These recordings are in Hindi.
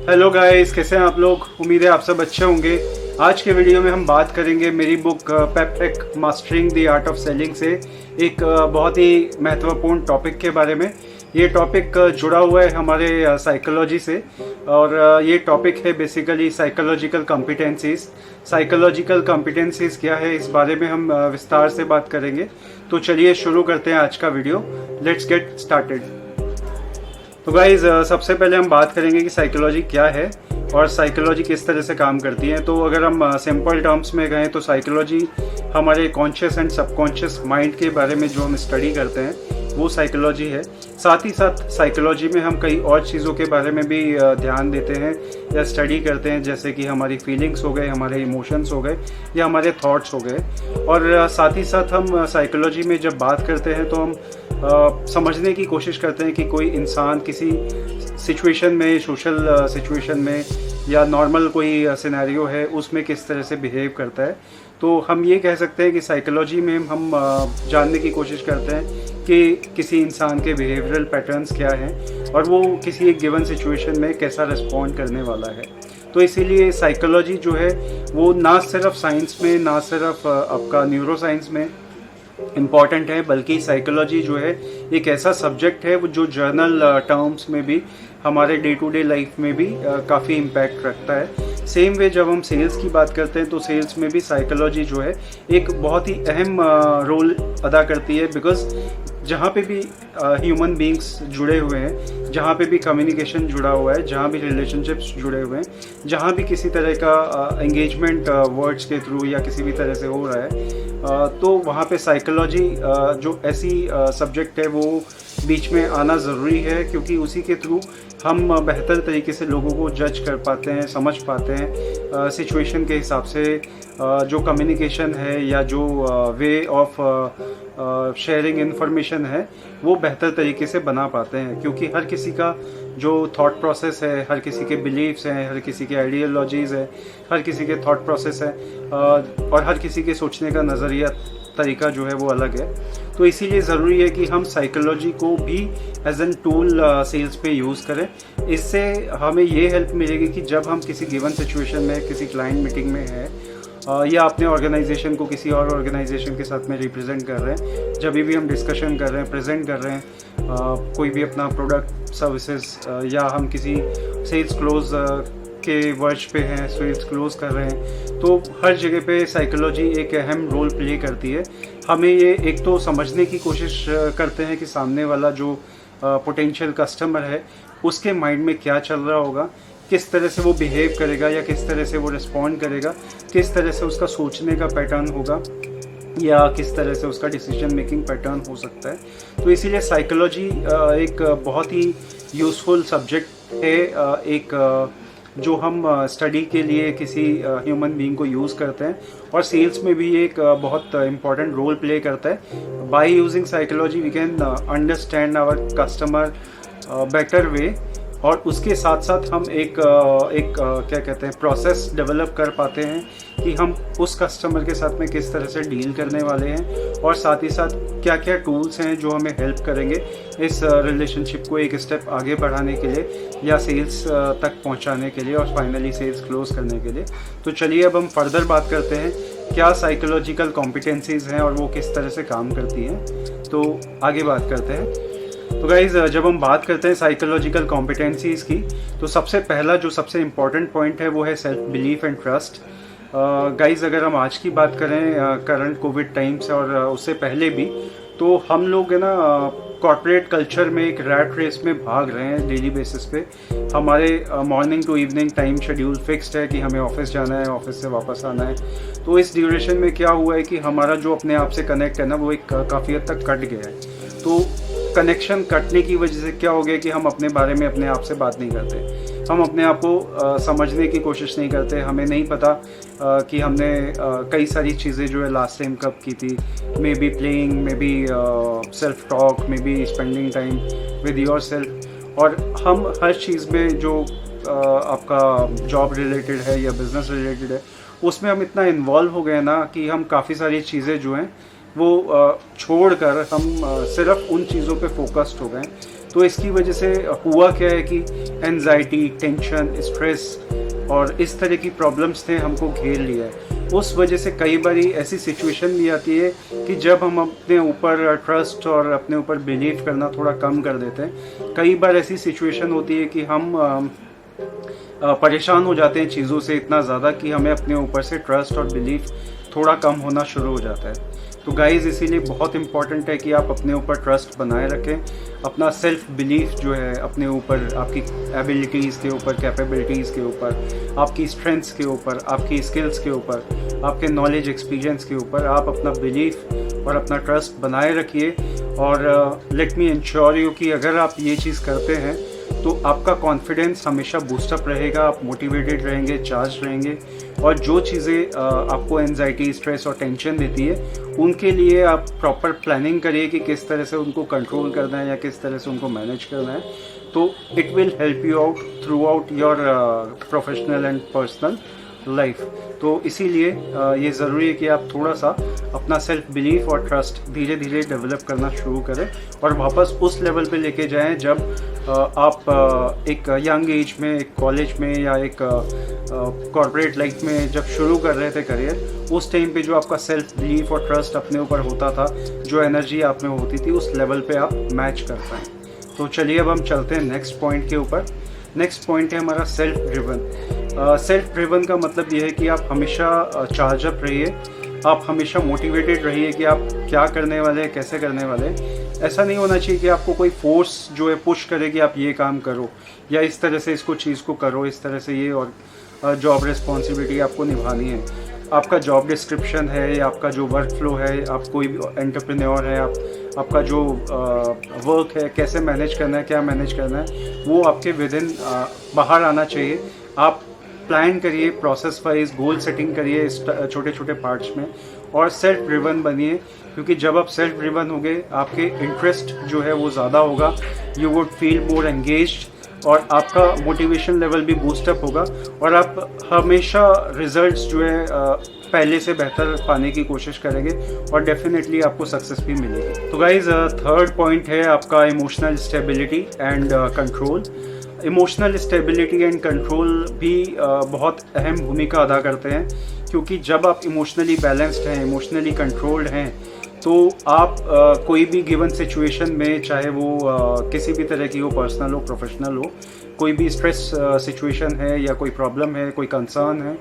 हेलो गाइस, कैसे हैं आप लोग। उम्मीद है आप सब अच्छे होंगे। आज के वीडियो में हम बात करेंगे मेरी book Pep mastering the art of selling से एक बहुत ही महत्वपूर्ण टॉपिक के बारे में। ये टॉपिक जुड़ा हुआ है हमारे साइकोलॉजी से और ये टॉपिक है basically psychological competencies. Psychological competencies क्या है, इस बारे में हम विस्तार से बात करेंगे। तो चलिए शुरू करते हैं आज का वीडियो। Let's get started. तो गाइज सबसे पहले हम बात करेंगे कि साइकोलॉजी क्या है और साइकोलॉजी किस तरह से काम करती है। तो अगर हम सिंपल टर्म्स में गए तो साइकोलॉजी हमारे कॉन्शियस एंड सबकॉन्शियस माइंड के बारे में जो हम स्टडी करते हैं वो साइकोलॉजी है। साथ ही साथ साइकोलॉजी में हम कई और चीज़ों के बारे में भी ध्यान देते हैं या स्टडी करते हैं, जैसे कि हमारी फीलिंग्स हो गए, हमारे इमोशंस हो गए या हमारे थॉट्स हो गए। और साथ ही साथ हम साइकोलॉजी में जब बात करते हैं तो हम समझने की कोशिश करते हैं कि कोई इंसान किसी सिचुएशन में, सोशल सिचुएशन में या नॉर्मल कोई सिनेरियो है उसमें किस तरह से बिहेव करता है। तो हम ये कह सकते हैं कि साइकोलॉजी में हम जानने की कोशिश करते हैं कि किसी इंसान के बिहेवियरल पैटर्न्स क्या हैं और वो किसी एक गिवन सिचुएशन में कैसा रिस्पॉन्ड करने वाला है। तो इसीलिए साइकोलॉजी जो है वो ना सिर्फ साइंस में, ना सिर्फ आपका न्यूरो साइंस में इम्पॉर्टेंट है, बल्कि साइकोलॉजी जो है एक ऐसा सब्जेक्ट है जो जर्नल टर्म्स में भी, हमारे डे टू डे लाइफ में भी काफ़ी इम्पैक्ट रखता है। सेम वे जब हम सेल्स की बात करते हैं तो सेल्स में भी साइकोलॉजी जो है एक बहुत ही अहम रोल अदा करती है, बिकॉज जहाँ पे भी ह्यूमन बींग्स जुड़े हुए हैं, जहाँ पे भी कम्युनिकेशन जुड़ा हुआ है, जहाँ भी रिलेशनशिप्स जुड़े हुए हैं, जहाँ भी किसी तरह का एंगेजमेंट वर्ड्स के थ्रू या किसी भी तरह से हो रहा है, तो वहाँ पे साइकोलॉजी जो ऐसी सब्जेक्ट है वो बीच में आना ज़रूरी है, क्योंकि उसी के थ्रू हम बेहतर तरीके से लोगों को जज कर पाते हैं, समझ पाते हैं सिचुएशन के हिसाब से। जो कम्युनिकेशन है या जो वे ऑफ शेयरिंग इन्फॉर्मेशन है वो बेहतर तरीके से बना पाते हैं, क्योंकि हर किसी का जो थॉट प्रोसेस है, हर किसी के बिलीव्स हैं, हर किसी के आइडियोलॉजीज़ है, हर किसी के थॉट प्रोसेस है और हर किसी के सोचने का नज़रिया, तरीका जो है वो अलग है। तो इसीलिए ज़रूरी है कि हम साइकोलॉजी को भी एज एन टूल सेल्स पे यूज़ करें। इससे हमें ये हेल्प मिलेगी कि जब हम किसी गिवन सिचुएशन में, किसी क्लाइंट मीटिंग में हैं या अपने ऑर्गेनाइजेशन को किसी और ऑर्गेनाइजेशन के साथ में रिप्रेजेंट कर रहे हैं, जब भी हम डिस्कशन कर रहे हैं, प्रेजेंट कर रहे हैं कोई भी अपना प्रोडक्ट सर्विसेज, या हम किसी सेल्स क्लोज के वर्च पे हैं, सेल्स क्लोज कर रहे हैं, तो हर जगह पे साइकोलॉजी एक अहम रोल प्ले करती है। हमें ये एक तो समझने की कोशिश करते हैं कि सामने वाला जो पोटेंशियल कस्टमर है उसके माइंड में क्या चल रहा होगा, किस तरह से वो बिहेव करेगा या किस तरह से वो रिस्पॉन्ड करेगा, किस तरह से उसका सोचने का पैटर्न होगा या किस तरह से उसका डिसीजन मेकिंग पैटर्न हो सकता है। तो इसीलिए साइकोलॉजी एक बहुत ही यूज़फुल सब्जेक्ट है, एक जो हम स्टडी के लिए किसी ह्यूमन बीइंग को यूज़ करते हैं, और सेल्स में भी एक बहुत इम्पॉर्टेंट रोल प्ले करता है। By using psychology we can understand our customer better way, और उसके साथ साथ हम एक क्या कहते हैं, प्रोसेस डेवलप कर पाते हैं कि हम उस कस्टमर के साथ में किस तरह से डील करने वाले हैं, और साथ ही साथ क्या क्या टूल्स हैं जो हमें हेल्प करेंगे इस रिलेशनशिप को एक स्टेप आगे बढ़ाने के लिए या सेल्स तक पहुंचाने के लिए और फाइनली सेल्स क्लोज करने के लिए। तो चलिए अब हम फर्दर बात करते हैं क्या साइकोलॉजिकल कॉम्पिटेंसीज हैं और वो किस तरह से काम करती हैं। तो आगे बात करते हैं। तो गाइज जब हम बात करते हैं साइकोलॉजिकल कॉम्पिटेंसीज की, तो सबसे पहला जो सबसे इम्पॉर्टेंट पॉइंट है वो है self belief and trust. Guys अगर हम आज की बात करें करंट कोविड टाइम से और उससे पहले भी, तो हम लोग है ना कॉर्पोरेट कल्चर में एक रैट रेस में भाग रहे हैं डेली बेसिस पे। हमारे morning to evening time schedule fixed है कि हमें ऑफिस जाना है, ऑफिस से वापस आना है। तो इस ड्यूरेशन में क्या हुआ है कि हमारा जो अपने आप से कनेक्ट है ना वो एक काफ़ी हद तक कट गया है। तो कनेक्शन कटने की वजह से क्या हो गया कि हम अपने बारे में अपने आप से बात नहीं करते, हम अपने आप को समझने की कोशिश नहीं करते। हमें नहीं पता कि हमने कई सारी चीज़ें जो है लास्ट टाइम कब की थी। May be playing, may be self talk, may be spending time with your self. और हम हर चीज़ में जो आपका जॉब रिलेटेड है या बिजनेस रिलेटेड है उसमें हम इतना इन्वॉल्व हो गए ना कि हम काफ़ी सारी चीज़ें जो हैं वो छोड़कर हम सिर्फ उन चीज़ों पे फोकस्ड हो गए। तो इसकी वजह से हुआ क्या है कि एंजाइटी, टेंशन, स्ट्रेस और इस तरह की प्रॉब्लम्स ने हमको घेर लिया है। उस वजह से कई बार ऐसी सिचुएशन भी आती है कि जब हम अपने ऊपर ट्रस्ट और अपने ऊपर बिलीव करना थोड़ा कम कर देते हैं। कई बार ऐसी सिचुएशन होती है कि हम परेशान हो जाते हैं चीज़ों से इतना ज़्यादा कि हमें अपने ऊपर से ट्रस्ट और बिलीफ थोड़ा कम होना शुरू हो जाता है। तो गाइज़ इसीलिए बहुत इंपॉर्टेंट है कि आप अपने ऊपर ट्रस्ट बनाए रखें, अपना सेल्फ बिलीफ जो है अपने ऊपर, आपकी एबिलिटीज़ के ऊपर, कैपेबिलिटीज़ के ऊपर, आपकी स्ट्रेंथ्स के ऊपर, आपकी स्किल्स के ऊपर, आपके नॉलेज एक्सपीरियंस के ऊपर आप अपना बिलीफ और अपना ट्रस्ट बनाए रखिए। और लेट मी इंश्योर यू कि अगर आप ये चीज़ करते हैं तो आपका कॉन्फिडेंस हमेशा बूस्टअप रहेगा, आप मोटिवेटेड रहेंगे, चार्ज रहेंगे और जो चीज़ें आपको एंजाइटी, स्ट्रेस और टेंशन देती है उनके लिए आप प्रॉपर प्लानिंग करिए कि किस तरह से उनको कंट्रोल करना है या किस तरह से उनको मैनेज करना है। तो it will help you out through out your professional and personal life. तो इसीलिए ये ज़रूरी है कि आप थोड़ा सा अपना सेल्फ बिलीफ और ट्रस्ट धीरे धीरे डेवलप करना शुरू करें और वापस उस लेवल पे लेके जाएं जब आप एक यंग एज में, एक कॉलेज में या एक कॉर्पोरेट लाइफ में जब शुरू कर रहे थे करियर, उस टाइम पे जो आपका सेल्फ बिलीफ और ट्रस्ट अपने ऊपर होता था, जो एनर्जी आप में होती थी, उस लेवल पे आप मैच कर पाएँ। तो चलिए अब हम चलते हैं नेक्स्ट पॉइंट के ऊपर। नेक्स्ट पॉइंट है हमारा सेल्फ ड्रिवन। सेल्फ ड्रिवन का मतलब ये है कि आप हमेशा चार्जअप रहिए, आप हमेशा मोटिवेटेड रहिए कि आप क्या करने वाले हैं, कैसे करने वाले हैं। ऐसा नहीं होना चाहिए कि आपको कोई फोर्स जो है पुश करे कि आप ये काम करो या इस तरह से इसको चीज़ को करो, इस तरह से ये और जॉब रिस्पॉन्सिबिलिटी आपको निभानी है। आपका जॉब डिस्क्रिप्शन है या आपका जो वर्क फ्लो है, आप कोई भी एंटरप्रेन्योर है, आपका जो वर्क है, कैसे मैनेज करना है, क्या मैनेज करना है, वो आपके विद इन बाहर आना चाहिए। आप प्लान करिए, प्रोसेस वाइज गोल सेटिंग करिए इस छोटे छोटे पार्ट्स में और सेल्फ ड्रिवन बनिए, क्योंकि जब आप सेल्फ ड्रिवन होंगे आपके इंटरेस्ट जो है वो ज़्यादा होगा, you would feel more engaged और आपका मोटिवेशन लेवल भी बूस्टअप होगा और आप हमेशा रिजल्ट्स जो है पहले से बेहतर पाने की कोशिश करेंगे और डेफिनेटली आपको सक्सेस भी मिलेगी। तो गाइज थर्ड पॉइंट है आपका emotional stability and control. Emotional stability and control भी बहुत अहम भूमिका अदा करते हैं, क्योंकि जब आप इमोशनली बैलेंस्ड हैं, इमोशनली कंट्रोल्ड हैं, तो आप कोई भी गिवन सिचुएशन में, चाहे वो किसी भी तरह की हो, पर्सनल हो, प्रोफेशनल हो, कोई भी स्ट्रेस सिचुएशन है या कोई प्रॉब्लम है, कोई कंसर्न है,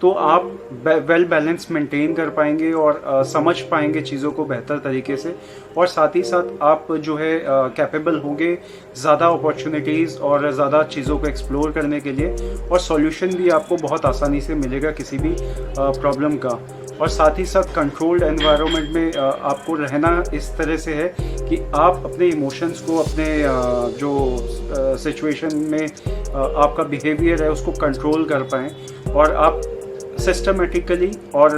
तो आप वेल बैलेंस मेंटेन कर पाएंगे और समझ पाएंगे चीज़ों को बेहतर तरीके से और साथ ही साथ आप जो है कैपेबल होंगे ज़्यादा अपॉर्चुनिटीज़ और ज़्यादा चीज़ों को एक्सप्लोर करने के लिए और सॉल्यूशन भी आपको बहुत आसानी से मिलेगा किसी भी प्रॉब्लम का। और साथ ही साथ कंट्रोल्ड एनवायरनमेंट में आपको रहना इस तरह से है कि आप अपने इमोशंस को, अपने जो सिचुएशन में आपका बिहेवियर है उसको कंट्रोल कर पाएँ और आप सिस्टमेटिकली और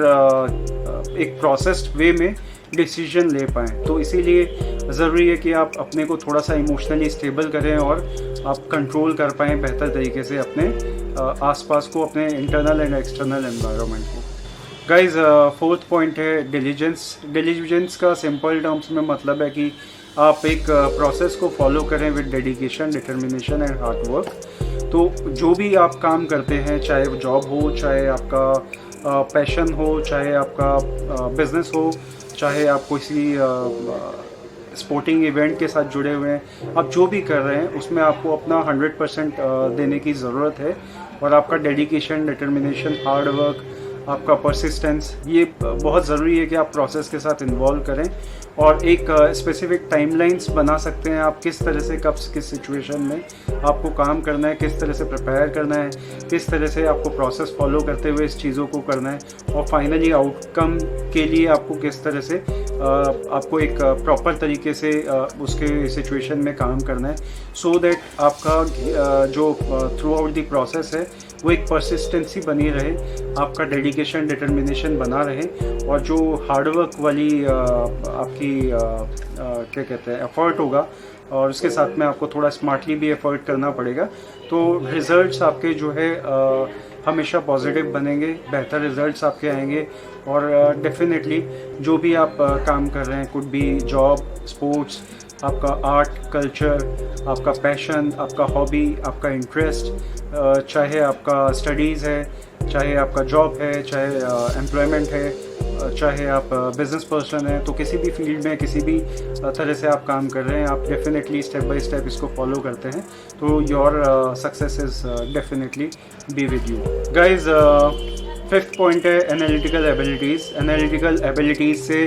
एक प्रोसेस्ड वे में डिसीजन ले पाएँ। तो इसीलिए ज़रूरी है कि आप अपने को थोड़ा सा इमोशनली स्टेबल करें और आप कंट्रोल कर पाएँ बेहतर तरीके से अपने आसपास को, अपने इंटरनल एंड एक्सटर्नल एनवायरनमेंट को। गाइज फोर्थ पॉइंट है डिलीजेंस। डिलीजेंस का सिंपल टर्म्स में मतलब है कि आप एक प्रोसेस को फॉलो करें with dedication, determination and hard work. तो जो भी आप काम करते हैं, चाहे वो जॉब हो, चाहे आपका पैशन हो, चाहे आपका बिजनेस हो, चाहे आप किसी स्पोर्टिंग इवेंट के साथ जुड़े हुए हैं, आप जो भी कर रहे हैं उसमें आपको अपना 100% देने की ज़रूरत है और आपका डेडिकेशन, डिटर्मिनेशन, हार्ड वर्क, आपका परसिस्टेंस, ये बहुत ज़रूरी है कि आप प्रोसेस के साथ इन्वॉल्व करें और एक स्पेसिफिक टाइमलाइंस बना सकते हैं आप किस तरह से, कब किस सिचुएशन में आपको काम करना है, किस तरह से प्रिपेयर करना है, किस तरह से आपको प्रोसेस फॉलो करते हुए इस चीज़ों को करना है और फाइनली आउटकम के लिए आपको किस तरह से आपको एक प्रॉपर तरीके से उसके सिचुएशन में काम करना है, सो दैट आपका जो थ्रू आउट द प्रोसेस है वो एक परसिस्टेंसी बनी रहे, आपका डेडिकेशन, डिटर्मिनेशन बना रहे और जो हार्डवर्क वाली आपकी क्या कहते हैं एफर्ट होगा और उसके साथ में आपको थोड़ा स्मार्टली भी एफर्ट करना पड़ेगा, तो रिजल्ट्स आपके जो है हमेशा पॉजिटिव बनेंगे, बेहतर रिजल्ट्स आपके आएंगे और डेफिनेटली जो भी आप काम कर रहे हैं, कुड बी जॉब, स्पोर्ट्स आपका आर्ट, कल्चर, आपका पैशन, आपका हॉबी, आपका इंटरेस्ट, चाहे आपका स्टडीज़ है, चाहे आपका जॉब है, चाहे एम्प्लॉयमेंट है, चाहे आप बिजनेस पर्सन हैं, तो किसी भी फील्ड में किसी भी तरह से आप काम कर रहे हैं, आप डेफिनेटली स्टेप बाय स्टेप इसको फॉलो करते हैं, तो your success is definitely be with you guys. Fifth point है एनालिटिकल एबिलिटीज़। एनालिटिकल एबिलिटीज़ से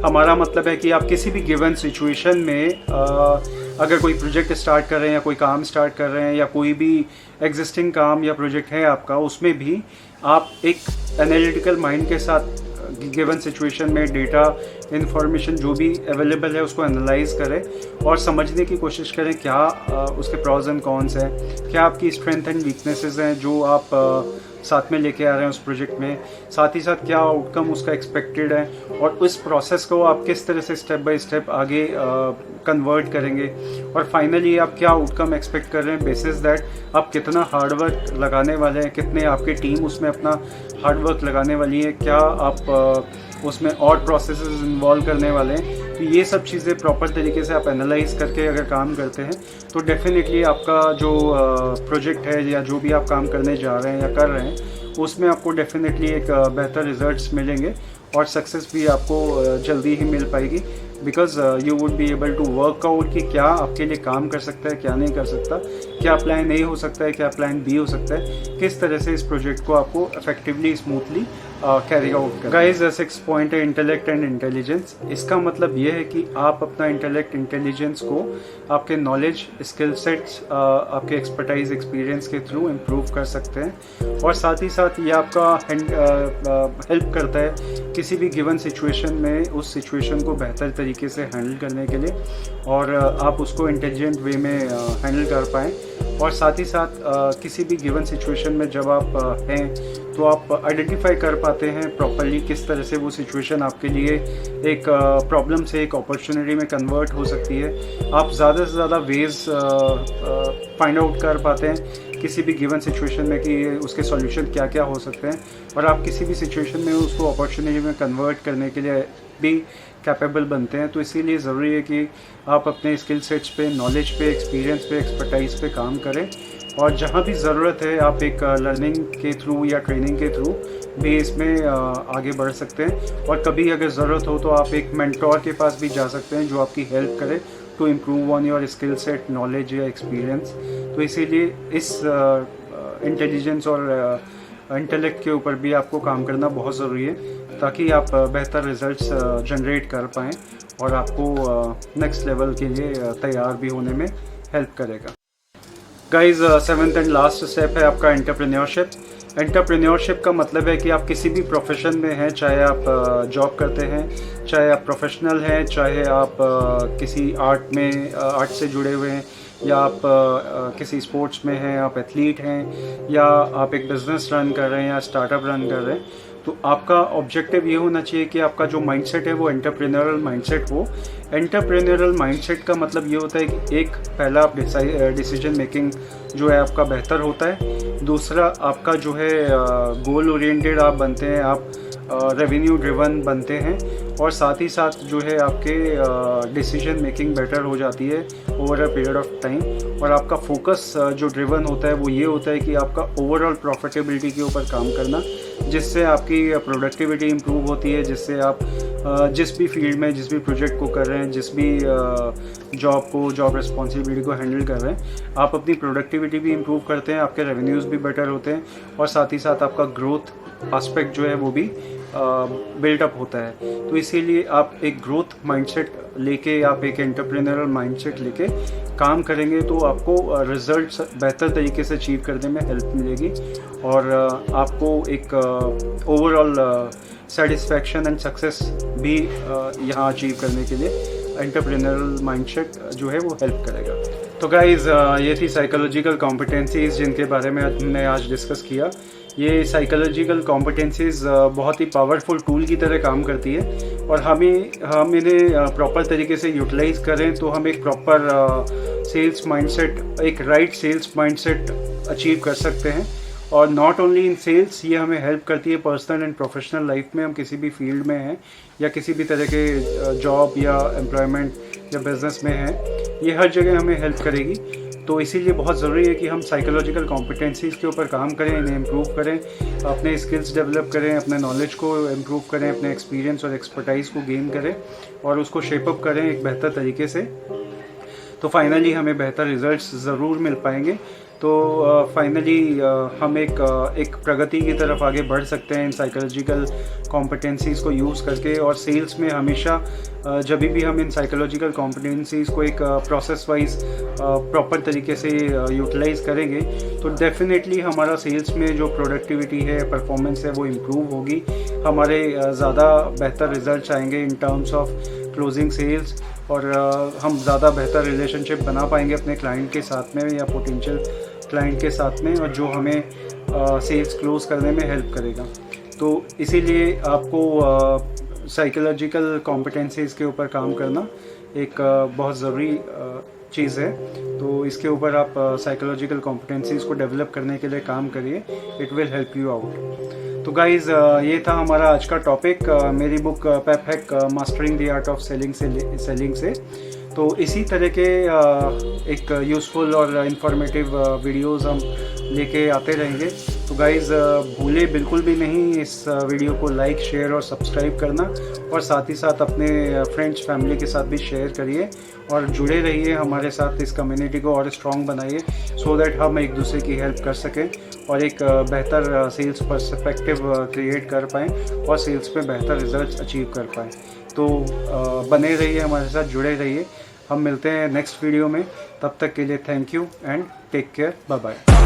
हमारा मतलब है कि आप किसी भी गिवन सिचुएशन में अगर कोई प्रोजेक्ट स्टार्ट कर रहे हैं या कोई काम स्टार्ट कर रहे हैं या कोई भी एग्जिस्टिंग काम या प्रोजेक्ट है आपका, उसमें भी आप एक एनालिटिकल माइंड के साथ गिवन सिचुएशन में डेटा इन्फॉर्मेशन जो भी अवेलेबल है उसको एनालाइज करें और समझने की कोशिश करें क्या उसके प्रॉज एंड कॉन्स हैं, क्या आपकी स्ट्रेंथ एंड वीकनेसेस हैं जो आप साथ में लेके आ रहे हैं उस प्रोजेक्ट में, साथ ही साथ क्या आउटकम उसका एक्सपेक्टेड है और उस प्रोसेस को आप किस तरह से स्टेप बाय स्टेप आगे कन्वर्ट करेंगे और फाइनली आप क्या आउटकम एक्सपेक्ट कर रहे हैं बेसिस दैट आप कितना हार्डवर्क लगाने वाले हैं, कितने आपके टीम उसमें अपना हार्डवर्क लगाने वाली है, क्या आप उसमें और प्रोसेसेस इन्वॉल्व करने वाले हैं। तो ये सब चीज़ें प्रॉपर तरीके से आप एनालाइज करके अगर काम करते हैं तो डेफिनेटली आपका जो प्रोजेक्ट है या जो भी आप काम करने जा रहे हैं या कर रहे हैं उसमें आपको डेफिनेटली एक बेहतर रिजल्ट्स मिलेंगे और सक्सेस भी आपको जल्दी ही मिल पाएगी because you would be able to work out कि क्या आपके लिए काम कर सकता है, क्या नहीं कर सकता, क्या प्लान ए हो सकता है, क्या प्लान बी हो सकता है, किस तरह से इस प्रोजेक्ट को आपको इफेक्टिवली स्मूथली कैरी आउट कर। गाइस, 6 पॉइंट है इंटेलेक्ट एंड इंटेलिजेंस। इसका मतलब ये है कि आप अपना इंटेलेक्ट इंटेलिजेंस को आपके नॉलेज, स्किल सेट्स, आपके एक्सपर्टाइज, एक्सपीरियंस के थ्रू इम्प्रूव कर सकते हैं और साथ ही साथ ये आपका हेल्प करता है किसी भी गिवन सिचुएशन में उस सिचुएशन को बेहतर तरीके से हैंडल करने के लिए और आप उसको इंटेलिजेंट वे में हैंडल कर पाएँ और साथ ही साथ किसी भी गिवन सिचुएशन में जब आप हैं तो आप आइडेंटिफाई कर पाते हैं प्रॉपरली किस तरह से वो सिचुएशन आपके लिए एक प्रॉब्लम से एक अपॉर्चुनिटी में कन्वर्ट हो सकती है। आप ज़्यादा से ज़्यादा वेज फाइंड आउट कर पाते हैं किसी भी गिवन सिचुएशन में कि उसके सॉल्यूशन क्या क्या हो सकते हैं और आप किसी भी सिचुएशन में उसको अपॉर्चुनिटी में कन्वर्ट करने के लिए भी कैपेबल बनते हैं। तो इसीलिए ज़रूरी है कि आप अपने स्किल सेट्स पे, नॉलेज पे, एक्सपीरियंस पे, एक्सपर्टाइज पे काम करें और जहाँ भी ज़रूरत है आप एक लर्निंग के थ्रू या ट्रेनिंग के थ्रू भी इसमें आगे बढ़ सकते हैं और कभी अगर ज़रूरत हो तो आप एक मेंटोर के पास भी जा सकते हैं जो आपकी हेल्प करे to improve on your skill set, knowledge या एक्सपीरियंस। तो इसीलिए इस इंटेलिजेंस और इंटेलेक्ट के ऊपर भी आपको काम करना बहुत ज़रूरी है ताकि आप बेहतर रिजल्ट्स जनरेट कर पाएँ और आपको नेक्स्ट लेवल के लिए तैयार भी होने में हेल्प करेगा। Guys, 7th and last step है आपका एंटरप्रेन्योरशिप। एंटरप्रेन्योरशिप का मतलब है कि आप किसी भी प्रोफेशन में हैं, चाहे आप जॉब करते हैं, चाहे आप प्रोफेशनल हैं, चाहे आप किसी आर्ट से जुड़े हुए हैं या आप किसी स्पोर्ट्स में हैं, आप एथलीट हैं या आप एक बिज़नेस रन कर रहे हैं या स्टार्टअप रन कर रहे हैं, तो आपका ऑब्जेक्टिव ये होना चाहिए कि आपका जो माइंडसेट है वो एंटरप्रेन्योरल माइंडसेट हो। एंटरप्रेन्योरल माइंडसेट का मतलब ये होता है कि एक पहला आप डिसीजन मेकिंग जो है आपका बेहतर होता है, दूसरा आपका जो है गोल ओरिएंटेड आप बनते हैं, आप रेवेन्यू ड्रिवन बनते हैं और साथ ही साथ जो है आपके डिसीजन मेकिंग बेटर हो जाती है over a period of time और आपका फोकस जो ड्रिवन होता है वो ये होता है कि आपका ओवरऑल प्रॉफिटेबिलिटी के ऊपर काम करना, जिससे आपकी प्रोडक्टिविटी इम्प्रूव होती है, जिससे आप जिस भी फील्ड में, जिस भी प्रोजेक्ट को कर रहे हैं, जिस भी जॉब रिस्पॉन्सिबिलिटी को हैंडल कर रहे हैं, आप अपनी प्रोडक्टिविटी भी इम्प्रूव करते हैं, आपके रेवेन्यूज़ भी बेटर होते हैं और साथ ही साथ आपका ग्रोथ एस्पेक्ट जो है वो भी बिल्डअप होता है। तो इसीलिए आप एक ग्रोथ माइंडसेट लेके, आप एक एंटरप्रेन्योरल माइंडसेट लेके काम करेंगे तो आपको रिजल्ट्स बेहतर तरीके से अचीव करने में हेल्प मिलेगी और आपको एक ओवरऑल सेटिस्फैक्शन एंड सक्सेस भी यहाँ अचीव करने के लिए एंटरप्रेन्योरल माइंडसेट जो है वो हेल्प करेगा। तो गाइज़, ये थी साइकोलॉजिकल कॉम्पिटेंसीज़ जिनके बारे में हमने आज डिस्कस किया। ये साइकोलॉजिकल कॉम्पिटेंसीज़ बहुत ही पावरफुल टूल की तरह काम करती है और हम इन्हें प्रॉपर तरीके से यूटिलाइज़ करें तो हम एक प्रॉपर सेल्स माइंडसेट, एक राइट सेल्स माइंडसेट अचीव कर सकते हैं। और नॉट ओनली इन सेल्स, ये हमें हेल्प करती है पर्सनल एंड प्रोफेशनल लाइफ में। हम किसी भी फील्ड में हैं या किसी भी तरह के जॉब या एम्प्लॉयमेंट या बिज़नेस में हैं, ये हर जगह हमें हेल्प करेगी। तो इसीलिए बहुत ज़रूरी है कि हम साइकोलॉजिकल कॉम्पिटेंसीज़ के ऊपर काम करें, इन्हें इम्प्रूव करें, अपने स्किल्स डेवलप करें, अपने नॉलेज को इम्प्रूव करें, अपने एक्सपीरियंस और एक्सपर्टाइज़ को गेन करें और उसको शेपअप करें एक बेहतर तरीके से। तो फाइनली हमें बेहतर रिजल्ट्स ज़रूर मिल पाएंगे। तो फाइनली हम एक प्रगति की तरफ आगे बढ़ सकते हैं इन साइकोलॉजिकल कॉम्पिटेंसीज़ को यूज़ करके। और सेल्स में हमेशा जब भी हम इन साइकोलॉजिकल कॉम्पिटेंसीज़ को एक प्रोसेस वाइज प्रॉपर तरीके से यूटिलाइज़ करेंगे तो डेफिनेटली हमारा सेल्स में जो प्रोडक्टिविटी है, परफॉर्मेंस है, वो इम्प्रूव होगी। हमारे ज़्यादा बेहतर रिजल्ट्स आएंगे in terms of closing sales और हम ज़्यादा बेहतर रिलेशनशिप बना पाएंगे अपने क्लाइंट के साथ में या पोटेंशियल क्लाइंट के साथ में, और जो हमें सेल्स क्लोज करने में हेल्प करेगा। तो इसीलिए आपको साइकोलॉजिकल कॉम्पिटेंसीज़ के ऊपर काम करना एक बहुत ज़रूरी चीज़ है। तो इसके ऊपर आप साइकोलॉजिकल कॉम्पिटेंसीज़ को डेवलप करने के लिए काम करिए, it will help you out. तो गाइज़ ये था हमारा आज का टॉपिक, मेरी book Pep hack mastering the art of selling से। तो इसी तरह के एक यूज़फुल और इंफॉर्मेटिव वीडियोस हम लेके आते रहेंगे। तो गाइज़ भूले बिल्कुल भी नहीं इस वीडियो को लाइक, शेयर और सब्सक्राइब करना, और साथ ही साथ अपने फ्रेंड्स फैमिली के साथ भी शेयर करिए और जुड़े रहिए हमारे साथ। इस कम्युनिटी को और स्ट्रॉन्ग बनाइए सो दैट हम एक दूसरे की हेल्प कर सकें और एक बेहतर सेल्स पर्सपेक्टिव क्रिएट कर पाएँ और सेल्स में बेहतर रिजल्ट्स अचीव कर पाएँ। तो बने रहिए हमारे साथ, जुड़े रहिए। हम मिलते हैं नेक्स्ट वीडियो में, तब तक के लिए thank you and take care, bye bye.